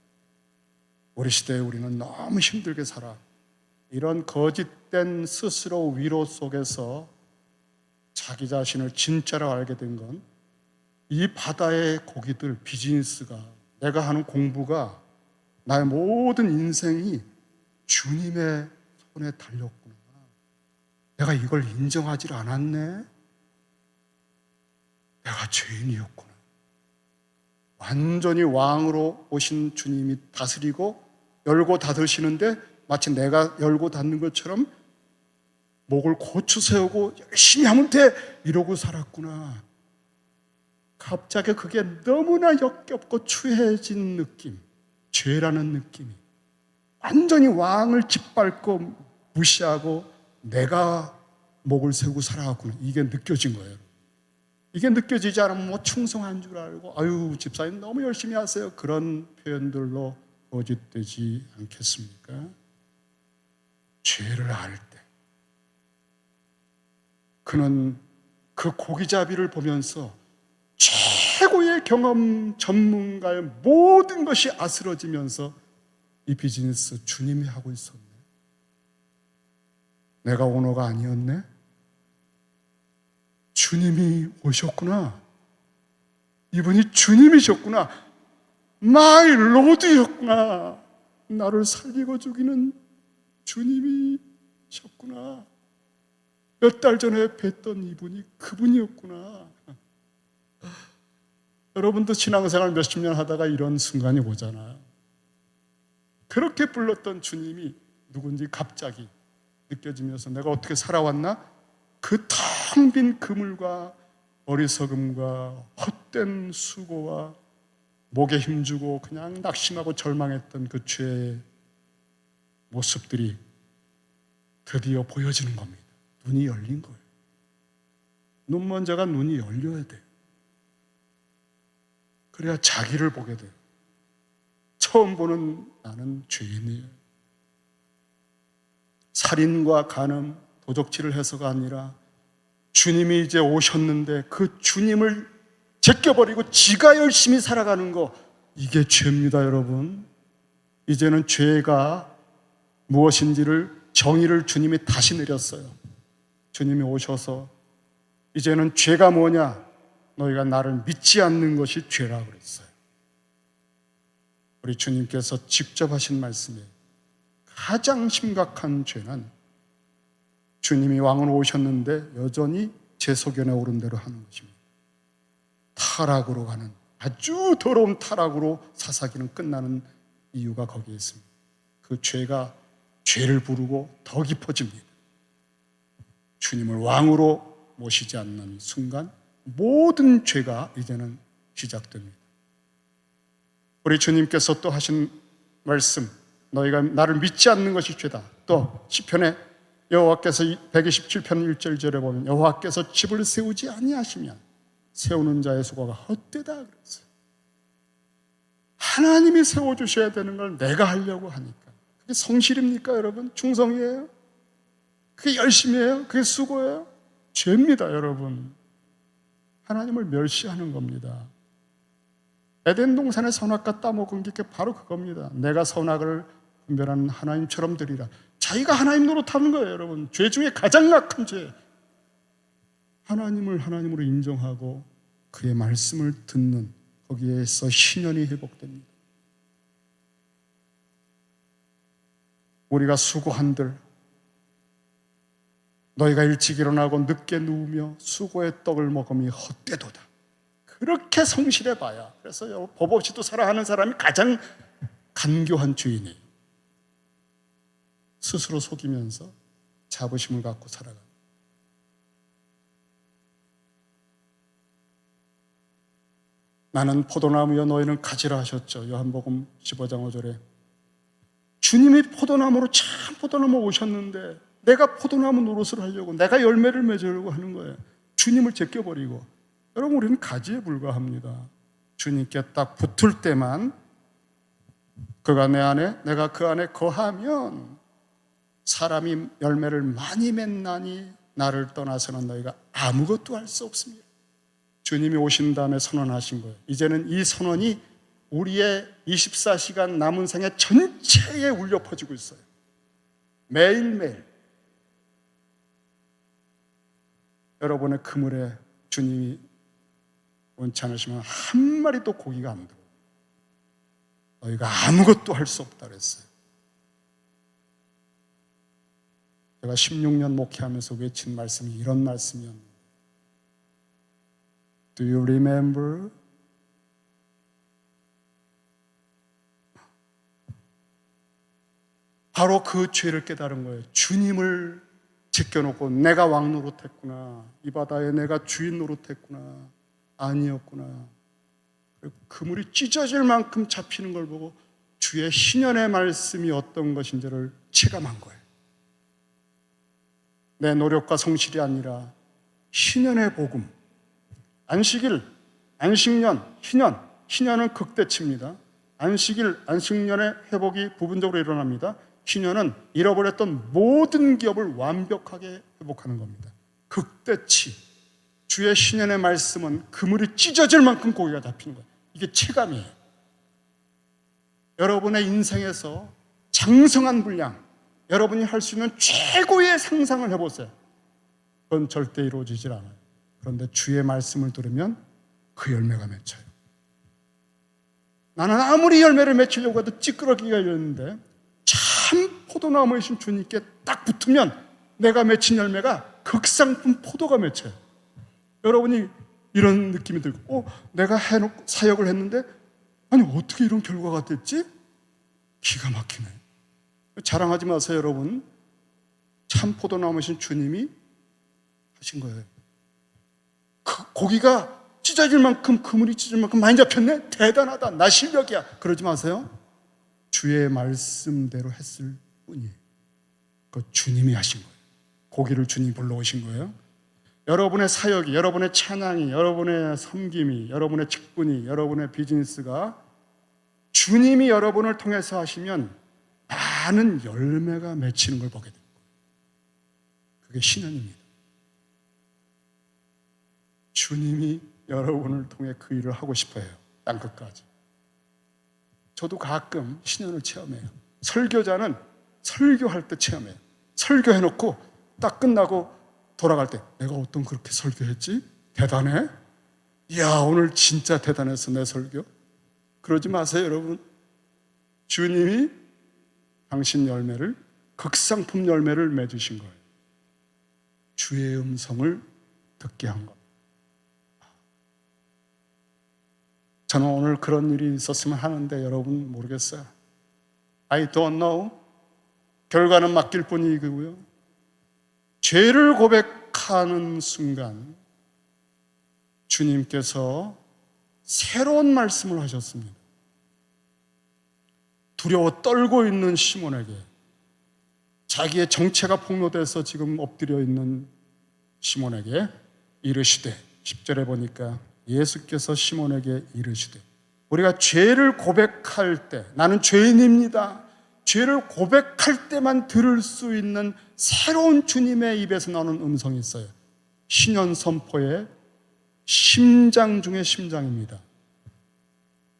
우리 시대에 우리는 너무 힘들게 살아. 이런 거짓된 스스로 위로 속에서 자기 자신을 진짜로 알게 된 건, 이 바다의 고기들, 비즈니스가, 내가 하는 공부가, 나의 모든 인생이 주님의 손에 달렸구나. 내가 이걸 인정하지 않았네. 내가 죄인이었구나. 완전히 왕으로 오신 주님이 다스리고 열고 닫으시는데 마치 내가 열고 닫는 것처럼 목을 고추 세우고 열심히 하면 돼, 이러고 살았구나. 갑자기 그게 너무나 역겹고 추해진 느낌, 죄라는 느낌이, 완전히 왕을 짓밟고 무시하고 내가 목을 세우고 살아왔구나, 이게 느껴진 거예요. 이게 느껴지지 않으면 충성한 줄 알고, 집사님 너무 열심히 하세요, 그런 표현들로 거짓되지 않겠습니까? 죄를 알 때 그는 그 고기잡이를 보면서 최고의 경험 전문가의 모든 것이 아스러지면서 이 비즈니스 주님이 하고 있었네. 내가 오너가 아니었네. 주님이 오셨구나. 이분이 주님이셨구나. 마이 로드였구나. 나를 살리고 죽이는 주님이셨구나. 몇 달 전에 뵀던 이분이 그분이었구나. 여러분도 신앙생활 몇십 년 하다가 이런 순간이 오잖아요. 그렇게 불렀던 주님이 누군지 갑자기 느껴지면서 내가 어떻게 살아왔나? 그 텅 빈 그물과 어리석음과 헛된 수고와 목에 힘주고 그냥 낙심하고 절망했던 그 죄의 모습들이 드디어 보여지는 겁니다. 눈이 열린 거예요. 눈 먼 자가 눈이 열려야 돼요. 그래야 자기를 보게 돼요. 처음 보는 나는 죄인이에요. 살인과 간음, 도적질을 해서가 아니라 주님이 이제 오셨는데 그 주님을 제껴버리고 지가 열심히 살아가는 거, 이게 죄입니다, 여러분. 이제는 죄가 무엇인지를, 정의를 주님이 다시 내렸어요. 주님이 오셔서 이제는 죄가 뭐냐? 너희가 나를 믿지 않는 것이 죄라 그랬어요. 우리 주님께서 직접 하신 말씀이에요. 가장 심각한 죄는 주님이 왕으로 오셨는데 여전히 제 소견에 오른 대로 하는 것입니다. 타락으로 가는, 아주 더러운 타락으로 사사기는 끝나는 이유가 거기에 있습니다. 그 죄가 죄를 부르고 더 깊어집니다. 주님을 왕으로 모시지 않는 순간 모든 죄가 이제는 시작됩니다. 우리 주님께서 또 하신 말씀, 너희가 나를 믿지 않는 것이 죄다. 또 시편에 여호와께서 127편 1절에 보면 여호와께서 집을 세우지 아니하시면 세우는 자의 수고가 헛되다 그랬어요. 하나님이 세워주셔야 되는 걸 내가 하려고 하니까 그게 성실입니까, 여러분? 충성이에요? 그게 열심이에요? 그게 수고예요? 죄입니다, 여러분. 하나님을 멸시하는 겁니다. 에덴 동산의 선악과 따먹은 게 바로 그겁니다. 내가 선악을 분별하는 하나님처럼 되리라. 자기가 하나님 노릇하는 거예요, 여러분. 죄 중에 가장 악한 죄. 하나님을 하나님으로 인정하고 그의 말씀을 듣는, 거기에서 신연이 회복됩니다. 우리가 수고한들 너희가 일찍 일어나고 늦게 누우며 수고의 떡을 먹음이 헛되도다. 그렇게 성실해 봐야. 그래서 법 없이도 살아가는 사람이 가장 간교한 주인이에요. 스스로 속이면서 자부심을 갖고 살아가. 나는 포도나무여 너희는 가지라 하셨죠. 요한복음 15장 5절에. 주님이 포도나무로 참 포도나무 오셨는데 내가 포도나무 노릇을 하려고, 내가 열매를 맺으려고 하는 거예요. 주님을 제껴버리고. 여러분, 우리는 가지에 불과합니다. 주님께 딱 붙을 때만, 그가 내 안에 내가 그 안에 거하면 사람이 열매를 많이 맺나니 나를 떠나서는 너희가 아무것도 할 수 없습니다. 주님이 오신 다음에 선언하신 거예요. 이제는 이 선언이 우리의 24시간 남은 생애 전체에 울려 퍼지고 있어요. 매일매일 여러분의 그물에 주님이 원치 않으시면 한 마리도 고기가 안 들어요. 너희가 아무것도 할 수 없다 그랬어요. 제가 16년 목회하면서 외친 말씀이 이런 말씀이었는데, Do you remember? 바로 그 죄를 깨달은 거예요. 주님을 제껴놓고 내가 왕 노릇했구나, 이 바다에 내가 주인 노릇했구나, 아니었구나. 그물이 찢어질 만큼 잡히는 걸 보고 주의 신연의 말씀이 어떤 것인지를 체감한 거예요. 내 노력과 성실이 아니라 신연의 복음. 안식일, 안식년, 희년은 극대치입니다. 안식일, 안식년의 회복이 부분적으로 일어납니다. 희년은 잃어버렸던 모든 기업을 완벽하게 회복하는 겁니다. 극대치. 주의 신연의 말씀은 그물이 찢어질 만큼 고기가 잡히는 거예요. 이게 체감이에요. 여러분의 인생에서 장성한 분량, 여러분이 할 수 있는 최고의 상상을 해보세요. 그건 절대 이루어지질 않아요. 그런데 주의 말씀을 들으면 그 열매가 맺혀요. 나는 아무리 열매를 맺히려고 해도 찌끄러기가 열렸는데 참 포도나무이신 주님께 딱 붙으면 내가 맺힌 열매가 극상품 포도가 맺혀요. 여러분이 이런 느낌이 들고, 내가 해놓고 사역을 했는데 아니 어떻게 이런 결과가 됐지? 기가 막히네. 자랑하지 마세요, 여러분. 참 포도나무이신 주님이 하신 거예요. 그 고기가 찢어질 만큼, 그물이 찢어질 만큼 많이 잡혔네? 대단하다, 나 실력이야. 그러지 마세요. 주의 말씀대로 했을 뿐이에요. 그 주님이 하신 거예요. 고기를 주님이 불러오신 거예요. 여러분의 사역이, 여러분의 찬양이, 여러분의 섬김이, 여러분의 직분이, 여러분의 비즈니스가 주님이 여러분을 통해서 하시면 많은 열매가 맺히는 걸 보게 됩니다. 그게 신앙입니다. 주님이 여러분을 통해 그 일을 하고 싶어요. 땅끝까지. 저도 가끔 신연을 체험해요. 설교자는 설교할 때 체험해요. 설교해놓고 딱 끝나고 돌아갈 때 내가 어떤 그렇게 설교했지? 대단해? 이야, 오늘 진짜 대단했어, 내 설교. 그러지 마세요, 여러분. 주님이 당신 열매를, 극상품 열매를 맺으신 거예요. 주의 음성을 듣게 한 것. 저는 오늘 그런 일이 있었으면 하는데 여러분 모르겠어요. I don't know. 결과는 맡길 뿐이고요. 죄를 고백하는 순간 주님께서 새로운 말씀을 하셨습니다. 두려워 떨고 있는 시몬에게, 자기의 정체가 폭로돼서 지금 엎드려 있는 시몬에게 이르시되, 10절에 보니까 예수께서 시몬에게 이르시되, 우리가 죄를 고백할 때, 나는 죄인입니다, 죄를 고백할 때만 들을 수 있는 새로운 주님의 입에서 나오는 음성이 있어요. 신년 선포의 심장 중의 심장입니다.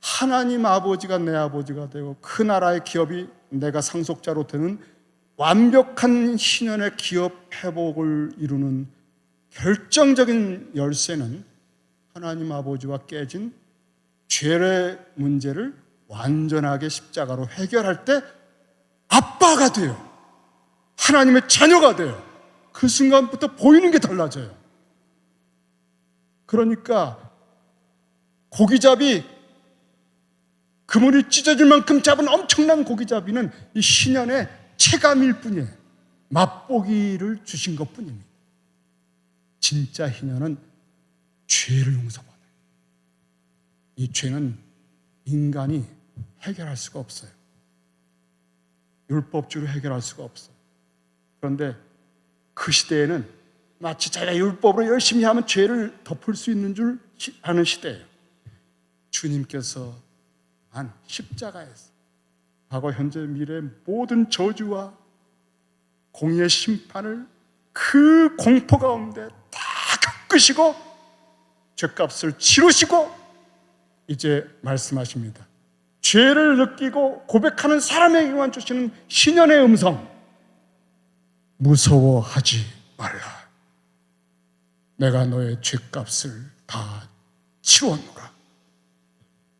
하나님 아버지가 내 아버지가 되고 그 나라의 기업이 내가 상속자로 되는 완벽한 신년의 기업 회복을 이루는 결정적인 열쇠는 하나님 아버지와 깨진 죄의 문제를 완전하게 십자가로 해결할 때 아빠가 돼요. 하나님의 자녀가 돼요. 그 순간부터 보이는 게 달라져요. 그러니까 고기잡이, 그물이 찢어질 만큼 잡은 엄청난 고기잡이는 이 신년의 체감일 뿐이에요. 맛보기를 주신 것 뿐입니다. 진짜 신년은 죄를 용서받아요. 이 죄는 인간이 해결할 수가 없어요. 율법주로 해결할 수가 없어요. 그런데 그 시대에는 마치 자기가 율법으로 열심히 하면 죄를 덮을 수 있는 줄 아는 시대예요. 주님께서 한 십자가에서 과거, 현재, 미래의 모든 저주와 공의의 심판을 그 공포 가운데 다 겪으시고 죄값을 치르시고 이제 말씀하십니다. 죄를 느끼고 고백하는 사람에게만 주시는 신년의 음성, 무서워하지 말라. 내가 너의 죄값을 다 치웠노라.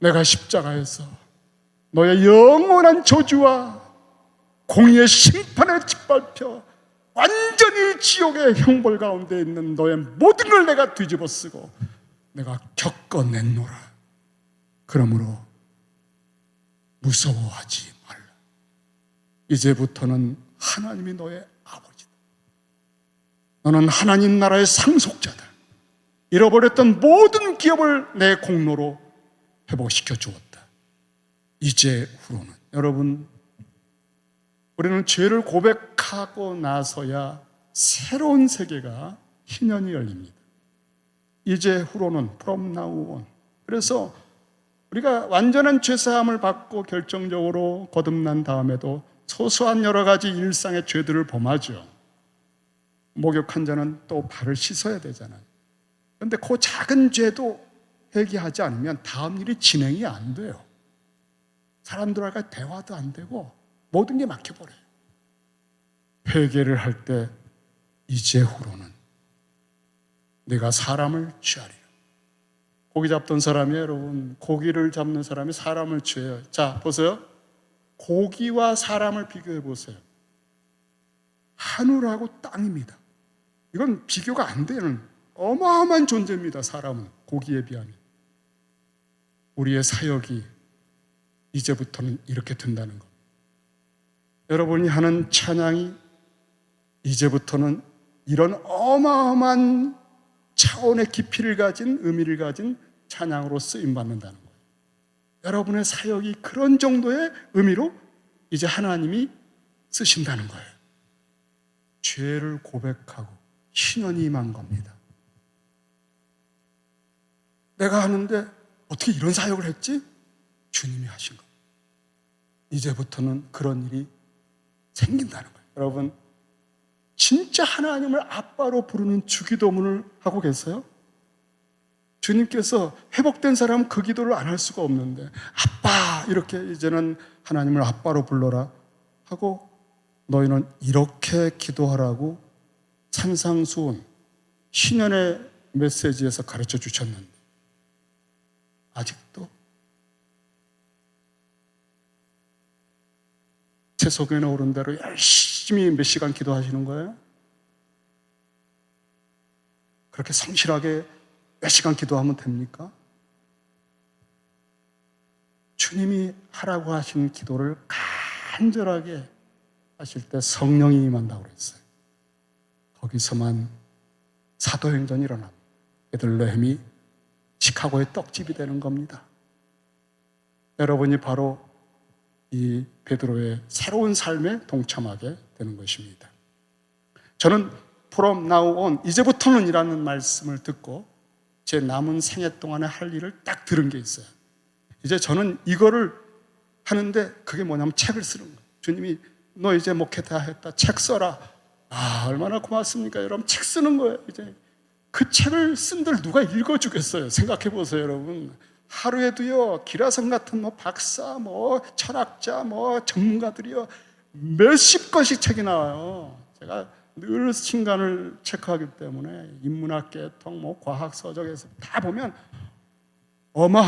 내가 십자가에서 너의 영원한 저주와 공의의 심판을 짓밟혀 완전히 지옥의 형벌 가운데 있는 너의 모든 걸 내가 뒤집어 쓰고 내가 겪어냈노라. 그러므로 무서워하지 말라. 이제부터는 하나님이 너의 아버지다. 너는 하나님 나라의 상속자다. 잃어버렸던 모든 기업을 내 공로로 회복시켜 주었다. 이제 후로는, 여러분, 우리는 죄를 고백하고 나서야 새로운 세계가 희년이 열립니다. 이제 후로는, from now on. 그래서 우리가 완전한 죄사함을 받고 결정적으로 거듭난 다음에도 소소한 여러 가지 일상의 죄들을 범하죠. 목욕한 자는 또 발을 씻어야 되잖아요. 그런데 그 작은 죄도 회개하지 않으면 다음 일이 진행이 안 돼요. 사람들과 대화도 안 되고 모든 게 막혀버려요. 회개를 할 때 이제 후로는 내가 사람을 취하리라. 고기 잡던 사람이, 여러분, 고기를 잡는 사람이 사람을 취해요. 자, 보세요. 고기와 사람을 비교해 보세요. 하늘하고 땅입니다. 이건 비교가 안 되는 어마어마한 존재입니다. 사람은 고기에 비하면. 우리의 사역이 이제부터는 이렇게 된다는 것. 여러분이 하는 찬양이 이제부터는 이런 어마어마한 차원의 깊이를 가진, 의미를 가진 찬양으로 쓰임받는다는 거예요. 여러분의 사역이 그런 정도의 의미로 이제 하나님이 쓰신다는 거예요. 죄를 고백하고 신년이 임한 겁니다. 내가 하는데 어떻게 이런 사역을 했지? 주님이 하신 겁니다. 이제부터는 그런 일이 생긴다는 거예요. 여러분, 진짜 하나님을 아빠로 부르는 주기도문을 하고 계세요? 주님께서 회복된 사람은 그 기도를 안 할 수가 없는데, 아빠, 이렇게 이제는 하나님을 아빠로 불러라 하고 너희는 이렇게 기도하라고 산상수훈 신년의 메시지에서 가르쳐 주셨는데 아직도 제 속에 오른 대로 열심히 몇 시간 기도하시는 거예요? 그렇게 성실하게 몇 시간 기도하면 됩니까? 주님이 하라고 하신 기도를 간절하게 하실 때 성령이 임한다고 그랬어요. 거기서만 사도행전이 일어납니다. 베들레헴이 시카고의 떡집이 되는 겁니다. 여러분이 바로 이 베드로의 새로운 삶에 동참하게 되는 것입니다. 저는 from now on, 이제부터는 이라는 말씀을 듣고 제 남은 생애 동안에 할 일을 딱 들은 게 있어요. 이제 저는 이거를 하는데 그게 뭐냐면 책을 쓰는 거예요. 주님이 너 이제 목회 다 했다, 책 써라. 아, 얼마나 고맙습니까? 여러분, 책 쓰는 거예요. 이제 그 책을 쓴들 누가 읽어주겠어요? 생각해 보세요, 여러분. 하루에도요, 기라성 같은 박사, 철학자, 전문가들이요, 몇십 권씩 책이 나와요. 제가 늘 신간을 체크하기 때문에 인문학, 계통, 과학, 서적에서 다 보면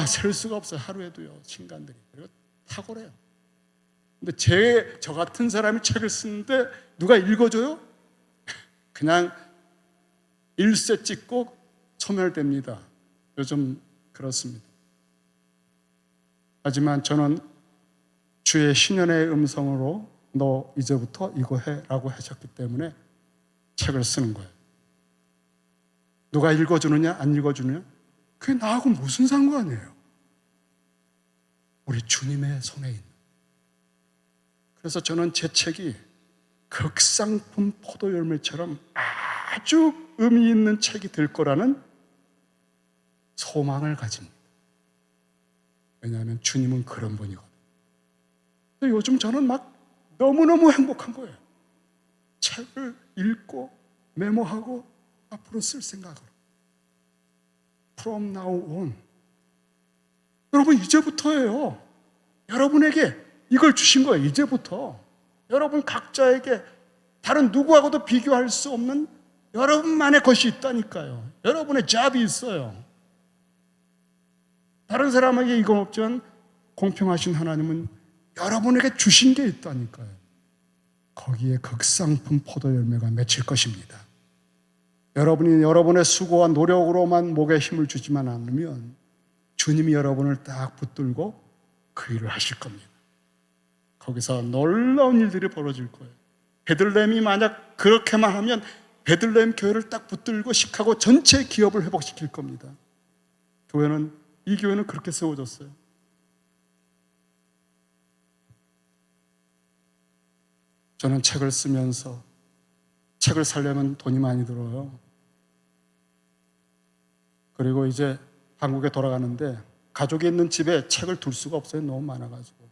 셀 수가 없어요. 하루에도요, 신간들이. 그리고 탁월해요. 근데 저 같은 사람이 책을 쓰는데 누가 읽어줘요? 그냥 일세 찍고 소멸됩니다. 요즘 그렇습니다. 하지만 저는 주의 신연의 음성으로 너 이제부터 이거 해라고 하셨기 때문에 책을 쓰는 거예요. 누가 읽어주느냐 안 읽어주느냐 그게 나하고 무슨 상관이에요? 우리 주님의 손에 있는. 그래서 저는 제 책이 극상품 포도열매처럼 아주 의미 있는 책이 될 거라는 소망을 가집니다. 왜냐하면 주님은 그런 분이거든요. 요즘 저는 너무너무 행복한 거예요. 책을 읽고 메모하고 앞으로 쓸 생각으로. From now on. 여러분, 이제부터예요. 여러분에게 이걸 주신 거예요. 이제부터. 여러분 각자에게 다른 누구하고도 비교할 수 없는 여러분만의 것이 있다니까요. 여러분의 잡이 있어요. 다른 사람에게 이건 없지만 공평하신 하나님은 여러분에게 주신 게 있다니까요. 거기에 극상품 포도 열매가 맺힐 것입니다. 여러분이 여러분의 수고와 노력으로만 목에 힘을 주지만 않으면 주님이 여러분을 딱 붙들고 그 일을 하실 겁니다. 거기서 놀라운 일들이 벌어질 거예요. 베들레헴이 만약 그렇게만 하면 베들레헴 교회를 딱 붙들고 시카고 전체 기업을 회복시킬 겁니다. 이 교회는 그렇게 세워졌어요. 저는 책을 쓰면서 책을 사려면 돈이 많이 들어요. 그리고 이제 한국에 돌아가는데 가족이 있는 집에 책을 둘 수가 없어요. 너무 많아가지고.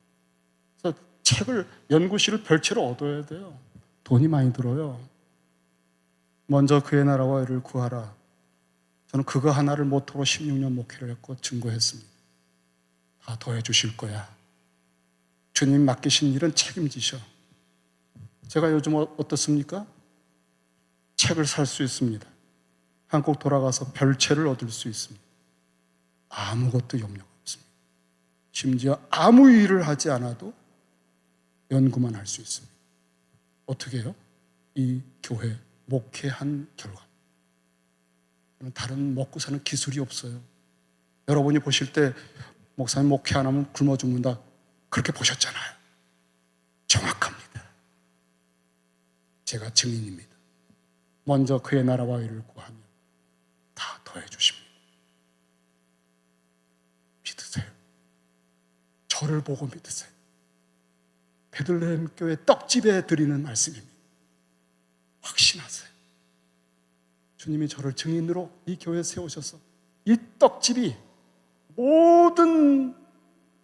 그래서 책을 연구실을 별채로 얻어야 돼요. 돈이 많이 들어요. 먼저 그의 나라와 의를 구하라. 저는 그거 하나를 모토로 16년 목회를 했고 증거했습니다. 다 더해 주실 거야. 주님 맡기신 일은 책임지셔. 제가 요즘 어떻습니까? 책을 살 수 있습니다. 한국 돌아가서 별채를 얻을 수 있습니다. 아무것도 염려가 없습니다. 심지어 아무 일을 하지 않아도 연구만 할 수 있습니다. 어떻게 해요? 이 교회 목회한 결과. 다른 먹고 사는 기술이 없어요. 여러분이 보실 때 목사님 목회 안 하면 굶어 죽는다 그렇게 보셨잖아요. 정확합니다. 제가 증인입니다. 먼저 그의 나라와 의를 구하면 다 더해 주십니다. 믿으세요. 저를 보고 믿으세요. 베들레헴 교회 떡집에 드리는 말씀입니다. 확신하세요. 주님이 저를 증인으로 이 교회에 세우셔서 이 떡집이 모든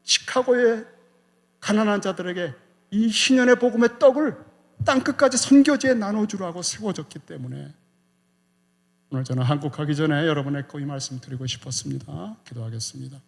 시카고의 가난한 자들에게 이 신년의 복음의 떡을 땅끝까지 선교지에 나눠주라고 세워졌기 때문에 오늘 저는 한국 가기 전에 여러분에게 이 말씀 드리고 싶었습니다. 기도하겠습니다.